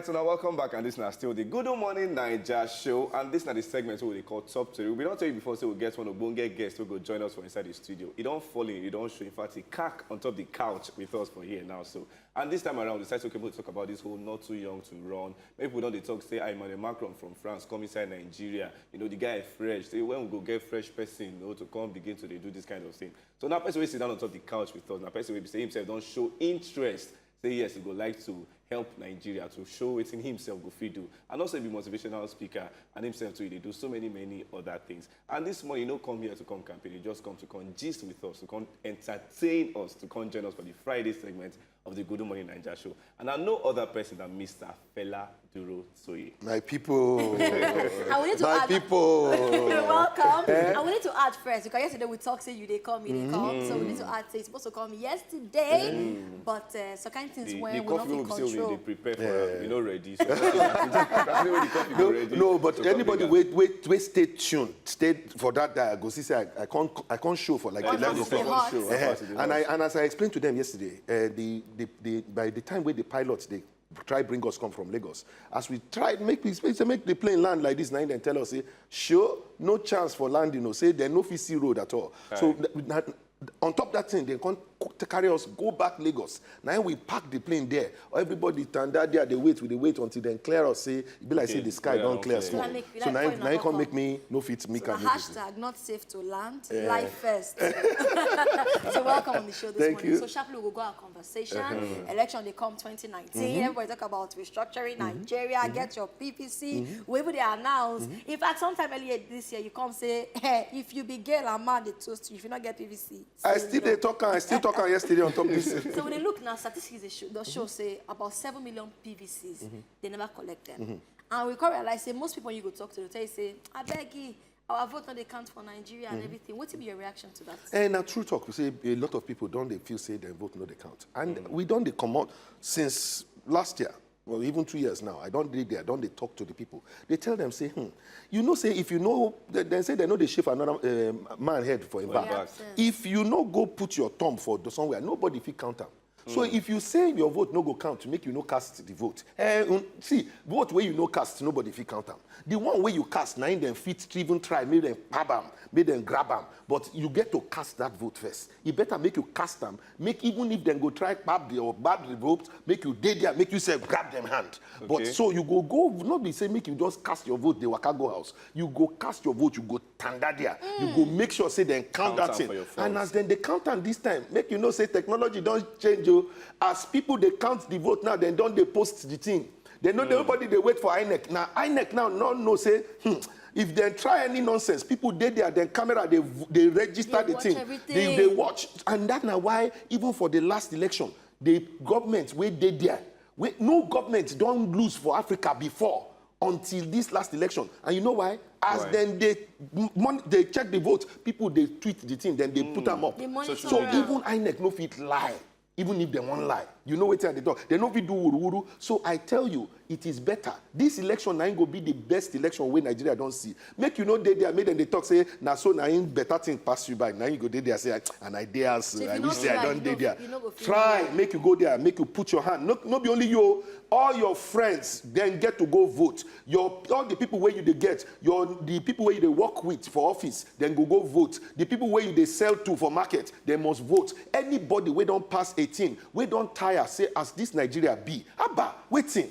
right, so now welcome back, and this is still the Good Morning Naija show, and this is the segment what we call Top 3. We don't tell you before, so we'll get one of Bonge guests who will join us from inside the studio. He don't fall in, he don't show. In fact, he cack on top of the couch with us for here now. So, and this time around, we decided to talk about this whole not too young to run. Maybe we don't talk, say, Emmanuel Macron from France, come inside Nigeria. You know, the guy is fresh. Say, when we go get fresh person, you know, to come begin to do this kind of thing. So now, person will sit down on top of the couch with us. Now, person will say himself, don't show interest. Say yes, he would like to help Nigeria to show it in himself, go free do, and also be motivational speaker, and himself too, they do so many other things. And this morning, you don't come here to come campaign, you just come to come gist with us, to come entertain us, to come join us for the Friday segment of the Good Morning Naija show. And I know other person than Mr. Fela Durotoye. My people. My people. You're welcome. And we need to add first, because yesterday we talked, say you they come, you they come. So we need to add, say it's supposed to come yesterday. But so kind of things when we're not in control. They prepare for you know, ready. So that's the way the coffee go ready. No, but anybody wait, stay tuned. Stay for that day. I go see, say I can't show for like 11 o'clock. And as I explained to them yesterday, by the time where the pilots they try bring us come from Lagos, as we tried make the plane land like this, now and tell us say sure no chance for landing. No say there's no PC road at all. Right. So on top of that thing, they can't carry us, go back Lagos. Now we park the plane there. Everybody stand there, they wait until they clear us, say, it be like say the sky don't clear small. So now you can't make me, no fit me. So hashtag not safe to land, life first. So welcome on the show this morning. So sharply we'll go our conversation. Election, they come 2019. Everybody talk about restructuring Nigeria, get your PPC. Wherever they announce. In fact, sometime earlier this year, you come say, hey, if you be girl and man, they toast you. If you not get PPC. I still talk yesterday on top of this. So when they look now, statistics the show say about 7 million PVCs, they never collect them. And we can realize, say, most people you go talk to, they say, I beg you, our vote not they count for Nigeria and everything. What will be your reaction to that? And now, true talk, we say a lot of people don't they feel say their vote no they count. And we don't they come out since last year. Well, even 2 years now, I don't they talk to the people. They tell them, say, you know, say, if you know, they say they know they shift another man head for him back. If you know, go put your thumb for somewhere, nobody will count them. So if you say your vote no go count to make you no cast the vote, see, vote where you no cast, nobody will count them. The one where you cast, now them fit even try, make them pab them, make them grab them. But you get to cast that vote first. You better make you cast them, make even if them go try pab or bad the vote, make you dead there, make you say grab them hand. Okay. But so you go, not be say make you just cast your vote, the waka go house. You go cast your vote, you go tanda there. You go make sure say then count that thing. And as then they count on this time, make you know say technology don't change you. As people they count the vote now, then don't they post the thing. They know nobody they wait for INEC. Now INEC now no say if they try any nonsense, people they there, then camera they register the thing. They watch. And that's now why even for the last election, the government where they there, no government don't lose for Africa before until this last election. And you know why? As then they check the vote, people they tweet the thing, then they put them up. So even INEC no fit lie. Even if they won't lie. You know what they talk. They know we do wuru. So I tell you, it is better. This election now go be the best election where Nigeria don't see. Make you know they made them they talk say now so now better thing pass you by. Now you go there say and ideas. So I wish say I don't there. Try make you go there, make you put your hand. Not be only you, all your friends then get to go vote. All the people where you they get, the people where you they work with for office, then go vote. The people where you they sell to for market, they must vote. Anybody we don't pass 18, we don't tire say as this Nigeria be. Abba, waiting.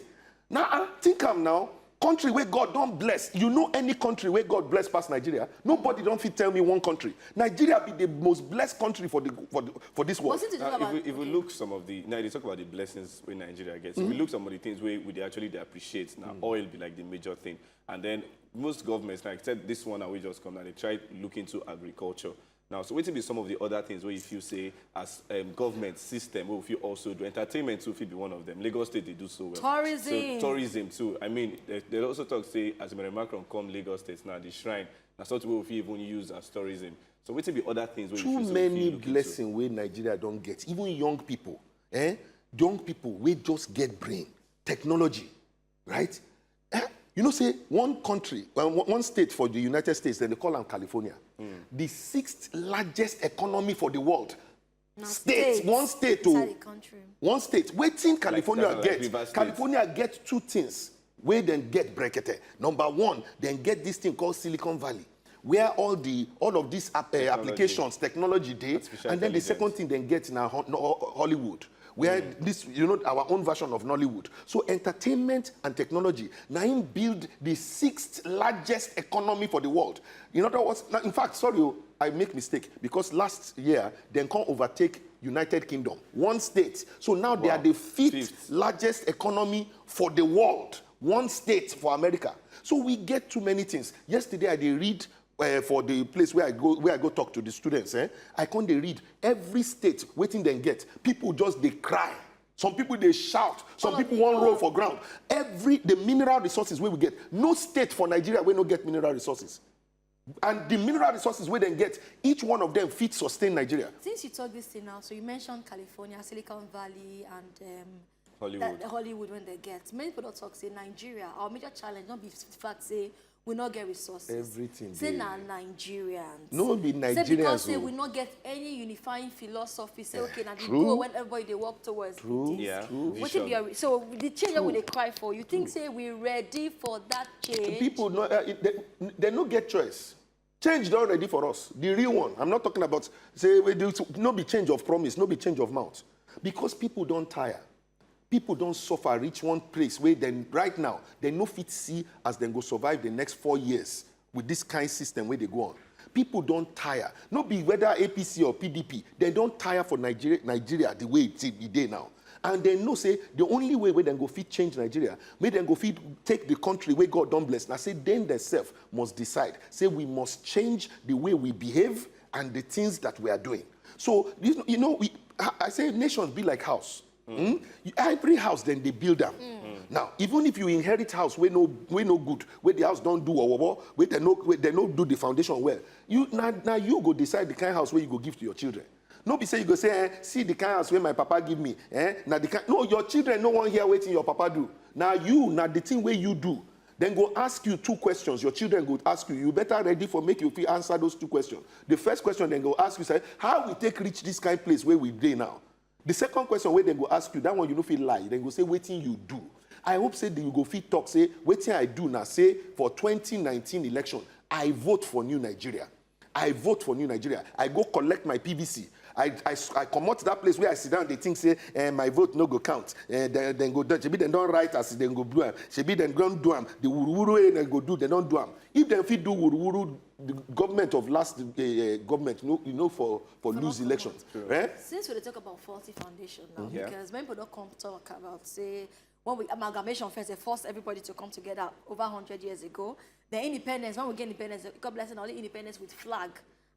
Now think I'm now. Country where God don't bless. You know any country where God bless past Nigeria? Nobody don't fit tell me one country. Nigeria be the most blessed country for this world. If we look some of the now they talk about the blessings where Nigeria gets. If we look some of the things where they actually appreciate now, oil be like the major thing, and then most governments like except this one that we just come now they try look into agriculture. Now, so what will be some of the other things where if you say as government system, where if you also do entertainment too, be one of them. Lagos State, they do so well. Tourism. So, tourism too. I mean, they also talk, say, as Emmanuel Macron come Lagos State now, the shrine, that's what we will even use as tourism. So what will be other things where too many blessings where Nigeria don't get. Even young people, young people, we just get brain, technology, right? You know, say one country, one state for the United States, then they call them California. The 6th largest economy for the world. State, one state, inside the country. one state. Waiting California like get. Rivers State. California get two things. Where then get bracket. Number one, then get this thing called Silicon Valley, where all of these applications, technology day, Artificial and then the intelligence. second thing then get in our Hollywood, where this, our own version of Nollywood. So entertainment and technology now build the 6th largest economy for the world. In other words, now, in fact, sorry, I make mistake because last year they can't overtake United Kingdom, one state. So now they are the 5th largest economy for the world, one state for America. So we get too many things. Yesterday I did read for the place where I go talk to the students. I can't they read every state waiting then get. People just they cry. Some people they shout. Some people won't roll for ground. The mineral resources where we get. No state for Nigeria will not get mineral resources. And the mineral resources we then get, each one of them fit sustain Nigeria. Since you talk this thing now, so you mentioned California, Silicon Valley, and Hollywood. Hollywood when they get. Many people don't talk, say Nigeria, our major challenge, not be the fact, say, we not get resources. Everything. Say na Nigerians. No be Nigerians. Say because say we not get any unifying philosophy. Say okay, now the goal when everybody they work towards. True. Yeah. True. What if you so the change that we they cry for? You think say we ready for that change? People no, they no get choice. Change don't ready for us. The real one. I'm not talking about say we do no be change of promise, no be change of mouth, because people don't tire. People don't suffer, reach one place where then right now, they no fit see as they go survive the next 4 years with this kind of system where they go on. People don't tire. No be whether APC or PDP, they don't tire for Nigeria the way it's today now. And they know say the only way where they go fit change Nigeria, may they go fit take the country where God don't bless. Now say then themselves must decide. Say we must change the way we behave and the things that we are doing. So I say nations be like house. Every house then they build them. Now, even if you inherit house where no good, where the house don't do where they no do the foundation well, you go decide the kind of house where you go give to your children. No be say you go say, see the kind of house where my papa give me. No, your children no one here waiting your papa do. Now the thing where you do. Then go ask you 2 questions. Your children go ask you. You better ready for make you answer those 2 questions. The first question then go ask you, say, how we take reach this kind of place where we dey now? The second question where they go ask you, that one you no feel lie. Then go say, waiting you do. I hope say that you go fit talk, say, waiting I do now, say, for 2019 election, I vote for New Nigeria. I vote for New Nigeria. I go collect my PVC. I come out to that place where I sit down, they think, say, my vote no go count. Then go done. Shebi then don't write as then go do them. Shebi then don't do them. The wuru then go do, they don't do them. If they fit do wuru, the government of last government, for lose elections. Right? Since we talk about faulty foundation now, because many people don't come talk about, say, when we amalgamation first, they forced everybody to come together over 100 years ago. The independence, when we get independence, God bless and only independence with flag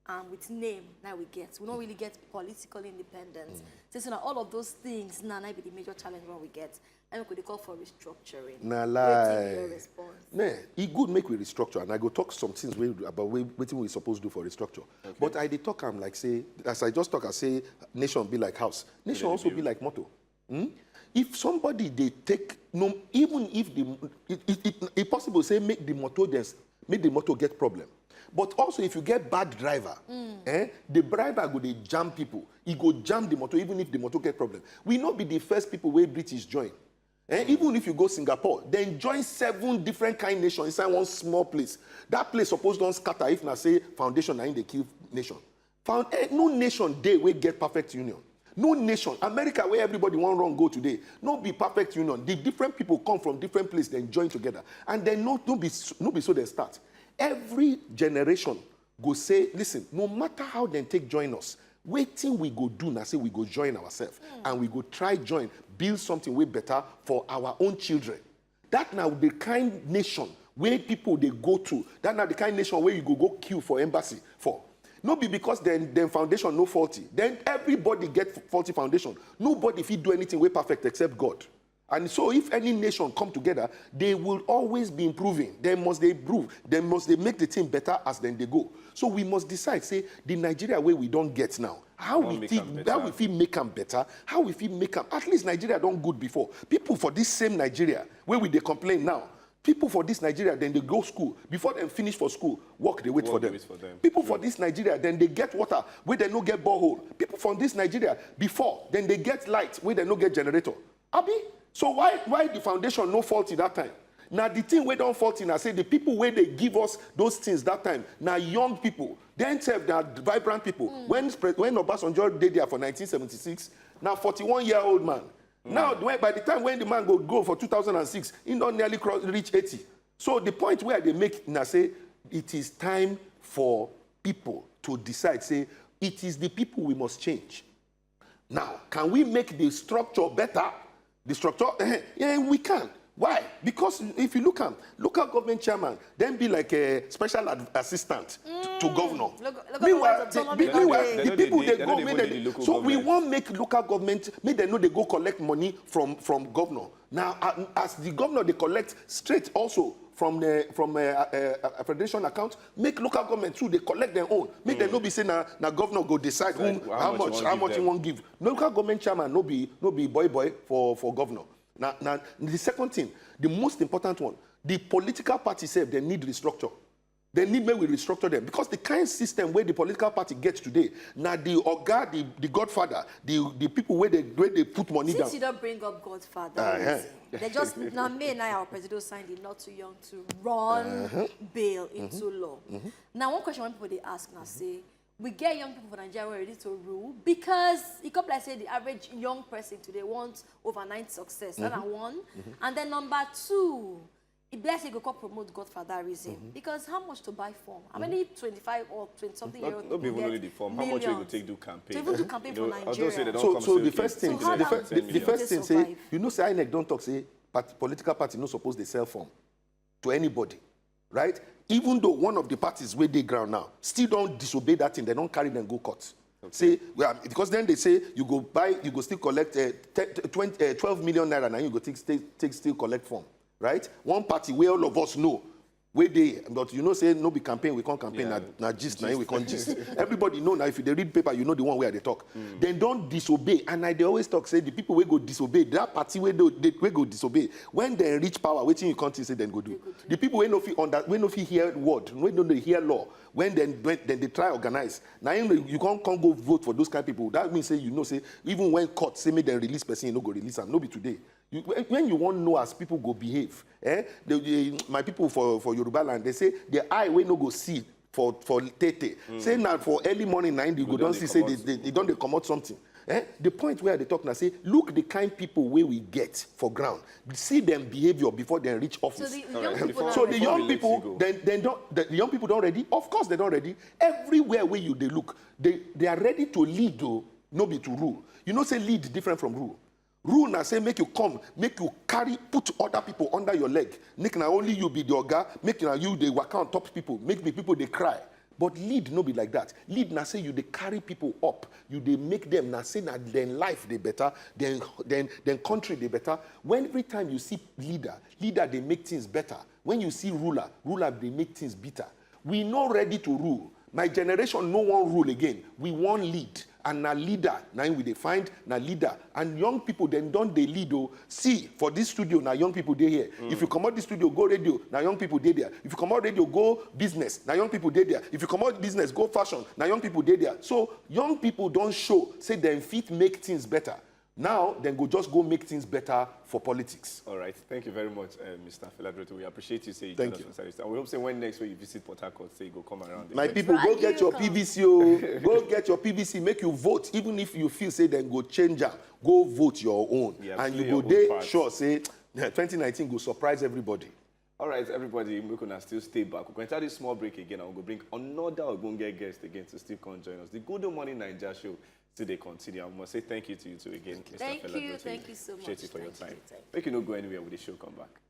and with name, now we get. We don't really get political independence. So now all of those things now be the major challenge when we get. And we could call for restructuring. Nah lie. Your response. Nah, it good make we restructure, and I go talk some things about what we supposed to do for restructure. Okay. But I did talk like say, as I just talk, I say nation be like house. Nation also be like motor. If somebody they take no, even if it possible say make the motor get problem. But also if you get bad driver, the driver go they jam people. He go jam the motor even if the motor get problem. We not be the first people where British join. Even if you go Singapore, then join 7 different kind of nations inside one small place. That place supposed don't scatter if na say foundation na in the kill nation. No nation there will get perfect union. No nation. America where everybody want run go today. No be perfect union. The different people come from different places then join together. And then no be so they start. Every generation go say, listen, no matter how they take join us, waiting we go do now say we go join ourselves and we go try join, build something way better for our own children. That now the kind nation where people they go to, that now the kind nation where you go queue for embassy for. No be because then foundation no faulty. Then everybody get faulty foundation. Nobody fit do anything way perfect except God. And so if any nation come together, they will always be improving. They must improve. They make the thing better as then they go. So we must decide, say, the Nigeria way we don't get now. How we feel make them better? How we feel make them? At least Nigeria don't good before. People for this same Nigeria, where we they complain now, People for this Nigeria, then they go school. Before they finish for school, work, they wait for them. People for this Nigeria, then they get water, where they no get borehole. People from this Nigeria, before, then they get light, where they no get generator. Abi? So why the foundation no fault in that time? Now the thing we don't fault in, I say the people where they give us those things that time, now young people, then they are vibrant people. When Obasanjo did there for 1976, now 41-year-old man. Now, by the time when the man go for 2006, he don't nearly reach 80. So the point where they make, now say, it is time for people to decide, say, it is the people we must change. Now, can we make the structure better? The structure, yeah, we can. Why? Because if you look at local government chairman, then be like a special assistant to governor. Meanwhile, the people they go, so we won't make local government, make them know they go collect money from governor. Now, as the governor, they collect straight also from a federation account, make local government too, they collect their own. Make them no be say now governor go decide how much he won't give. Local government chairman no be boy for governor. Now, the second thing, the most important one, the political party say they need restructure. They need me we restructure them because the kind system where the political party gets today, now the Oga, the Godfather, the people where they put money down. Since you don't bring up Godfather, they just now me and our president signed it not too young to run bail into law. Now one question when people they ask now say, we get young people from Nigeria ready to rule because it could like say the average young person today wants overnight success. That's one. And then number two, it bless you go promote Godfatherism. Because how much to buy form? How many 25 or 20 something year old not even only the form, how much you go take do campaign. To even do campaign for Nigeria. So the first thing, the first thing say, you know say INEC don't talk say political party no suppose they sell form to anybody. Right? Even though one of the parties where they ground now still don't disobey that thing, they don't carry them go court. Say, well, because then they say you go still collect 12 million naira and you go still collect form. Right? One party where all of us know where they, but you know, say no be campaign, we can't campaign, na gist, we can't gist. Everybody know now, if they read paper, you know the one where they talk. Then don't disobey. And they always talk, say the people will go disobey, that party where they go disobey. When they reach power, waiting you can't say then go do. The people when no fee hear word, when don't they hear law, when they try organize. Now you can't go vote for those kind of people. That means say you know, say even when court say me then release person, you know go release them. No be today. When you want to know as people go behave, my people for Yoruba land, they say the eye will no go see for tete. Say now for early morning 9, you go don't see say they don't come out something. The point where they talk now say, look the kind people where we get for ground, see them behavior before they reach office. So the young people, the young people don't ready. Of course they don't ready. Everywhere where they look, they are ready to lead though, no be to rule. You know say lead different from rule. Rule now say make you come, make you carry, put other people under your leg. Make now only you be the Oga, make now you they work on top people, make the people they cry. But lead no be like that. Lead now say you they carry people up, you they make them now say that then life they better, then country they better. When every time you see leader they make things better. When you see ruler they make things better. We not ready to rule. My generation no one rule again. We want lead. And na leader, now we they find na leader. And young people then don't they lead. Oh, see, for this studio, now young people they here. If you come out this studio, go radio, now young people they there. If you come out radio, go business, now young people they there. If you come out business, go fashion, now young people they there. So young people don't show, say them fit make things better. Now, then just go make things better for politics. All right. Thank you very much, Mr. Fela Durotoye. We appreciate you saying Thank you. And we hope say when next week you visit Port Harcourt, say you go come around. My people, go get your PVC. Oh. Go get your PVC. Make you vote. Even if you feel, say, then go change her. Go vote your own. Yeah, and you go there, sure, say, 2019 go surprise everybody. All right, everybody, we're going to still stay back. We're going to take this small break again, and we're going to bring another Ogbonge guest again to still come join us. The Gudu Morning Naija show still they continue. I must say thank you to you too again, Mr. Fela Durotoye. Thank you so much. Appreciate you for your time. Make you not go anywhere with the show. Come back.